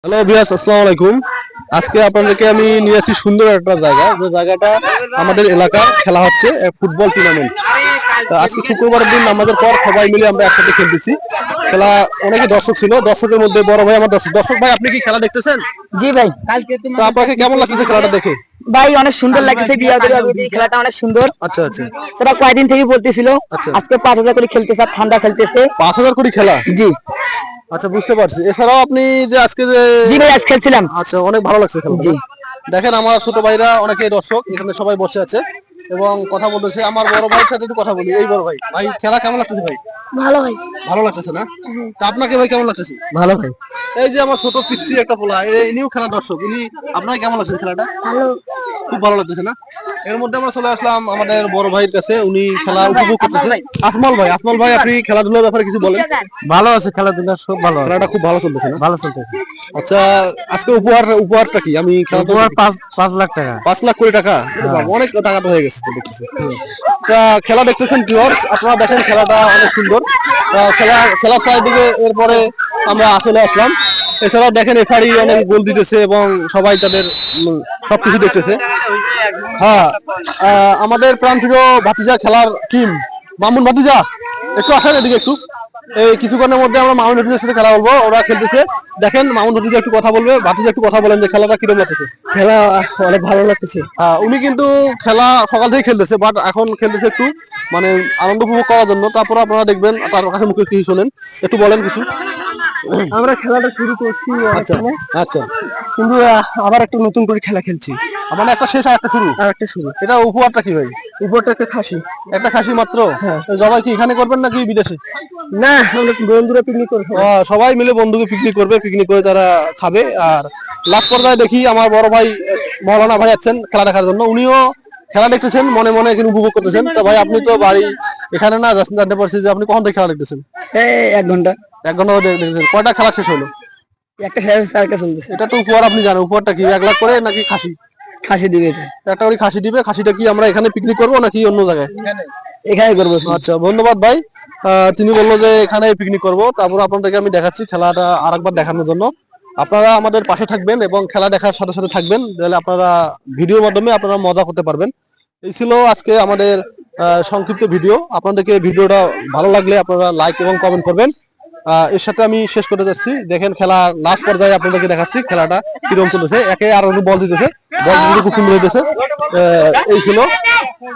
Hello viewers, আসসালামু আলাইকুম। আজকে আপনাদেরকে আমি নিয়ে আসি সুন্দর একটা জায়গা, যে জায়গাটা আমাদের এলাকার খেলা হচ্ছে ফুটবল টুর্নামেন্ট। আজকে শুক্রবারের দিন নামাজের পর সবাই মিলে আমরা একসাথে খেলতেছি। খেলা অনেকে দর্শক ছিল, দর্শকের মধ্যে বড় ভাই আমার দর্শক ভাই, আপনি কি খেলা দেখতেছেন? জি ভাই। তো আপনাকে কেমন লাগতেছে খেলাটা দেখে? ভাই অনেক সুন্দর লাগতেছে, খেলাটা অনেক সুন্দর। আচ্ছা আচ্ছা, সেটা কয়েকদিন থেকে বলতেছিল। আচ্ছা। আজকে 5,000 করে খেলতেছে, ঠান্ডা খেলতেছে। 5,000 কোটি খেলা? জি আচ্ছা, বুঝতে পারছি। এছাড়াও আপনি যে আজকে যে জি ভাই আজ খেলছিলাম। আচ্ছা, অনেক ভালো লাগছে খেলা। জি দেখেন আমার ছোট ভাইরা অনেকে দর্শক এখানে সবাই বসে আছে এবং কথা বলতেছে। আমার বড় ভাইয়ের সাথে একটু কথা বলি। এই বড় ভাই, ভাই খেলা কেমন লাগতেছে ভাই? ভালো ভাই। ভালো লাগতেছে না? তা আপনাকে ভাই কেমন লাগতেছে? ভালো ভাই। এই যে আমার ছোট পিসি একটা পোলা, ইনিও খেলা দর্শক। ইনি আপনাকে কেমন লাগছে খেলাটা? ভালো। খুব ভালো লাগতেছে না? এর মধ্যে আমরা চলে আসলাম আমাদের বড় ভাইয়ের কাছে, উনি খেলা উপভোগ করতেছে। আসমাল ভাই, আপনি খেলাধুলার ব্যাপারে কিছু বলেন। ভালো আছে খেলাধুলা, সব ভালো। খেলাটা খুব ভালো চলতেছে না? ভালো চলতেছে। আচ্ছা, আজকে উপহারটা কি? আমি খেলা উপহার 5 লাখ টাকা। 5 লাখ কোটি টাকা? অনেক টাকা তো হয়ে গেছে তো দেখতেছি। তা খেলা দেখতেছেন ভিউয়ার্স, আপনারা দেখেন খেলাটা অনেক সুন্দর। খেলা চারিদিকে এরপরে আমরা আসলে আসলাম। এছাড়াও দেখেন এফআরই অনেক গোল দিতেছে এবং সবাই তাদের সবকিছু দেখতেছে। হ্যাঁ, আমাদের প্রাণপ্রিয় ভাতিজা খেলার টিম মামুন ভাতিজা, একটু আসেন এদিকে একটু। এই কিছুক্ষণের মধ্যে আমরা মামুন ভাতিজার সাথে খেলা বলবো, ওরা খেলতেছে। দেখেন মামুন ভাতিজা একটু কথা বলবে। ভাতিজা একটু কথা বলেন যে খেলাটা কিরকম লাগতেছে? খেলা অনেক ভালো লাগতেছে। উনি কিন্তু খেলা সকাল থেকে খেলতেছে, বাট এখন খেলতেছে একটু মানে আনন্দ উপভোগ করার জন্য। তারপর আপনারা দেখবেন তার কাছে মুখে কিছু শোনেন, একটু বলেন কিছু। আমরা খেলাটা শুরু করছি আচ্ছা আচ্ছা, কিন্তু আবার একটা নতুন করে খেলা খেলছি। মানে একটা শেষ আর একটা শুরু? আর একটা শুরু। এটা উপহারটা কি ভাই? উপরটা একটা খাসি। একটা খাসি মাত্র? সবাই কি এখানে করবেন নাকি বিদেশে? না, আমরা বন্ধুরা পিকনিক করবো। সবাই মিলে বন্ধুকে পিকনিক করবে, পিকনিক করে তারা খাবে। আর লাস্ট পর্যায়ে দেখি আমার বড় ভাই মৌলানা ভাই আছেন খেলা দেখার জন্য, উনিও খেলা দেখতেছেন, মনে মনে এখানে উপভোগ করতেছেন। তো ভাই আপনি তো বাড়ি এখানে না, জানতে পারছি যে আপনি কখন থেকে খেলা দেখতেছেন? 1 ঘন্টা। 1 ঘন্টা দেখতেছেন। কয়টা খেলা শেষ হলো? একটা শেষ, আরেকটা চলতেছে। এটা তো উপহার, আপনি জানেন উপহারটা কি? 1 লাখ করে নাকি খাসি? খাসি দিবে এটা। একটা করে খাসি দিবে। খাসিটা কি আমরা এখানে পিকনিক করবো নাকি অন্য জায়গায়? এখানে করবো। আচ্ছা, ধন্যবাদ ভাই। তিনি বললো যে এখানে পিকনিক করবো। তারপর আপনাদেরকে আমি দেখাচ্ছি খেলাটা আরেকবার দেখানোর জন্য। আপনারা আমাদের পাশে থাকবেন এবং খেলা দেখার সাথে সাথে থাকবেন, তাহলে আপনারা ভিডিওর মাধ্যমে আপনারা মজা করতে পারবেন। এই ছিল আজকে আমাদের সংক্ষিপ্ত ভিডিও। আপনাদেরকে ভিডিওটা ভালো লাগলে আপনারা লাইক এবং কমেন্ট করবেন। এর সাথে আমি শেষ করতে যাচ্ছি। দেখেন খেলা লাস্ট পর্যায়ে আপনাদেরকে দেখাচ্ছি খেলাটা কিরকম চলেছে। একে আর বল দিতেছে, বল দিতে খুব সুন্দর হইতেছে। এই ছিল।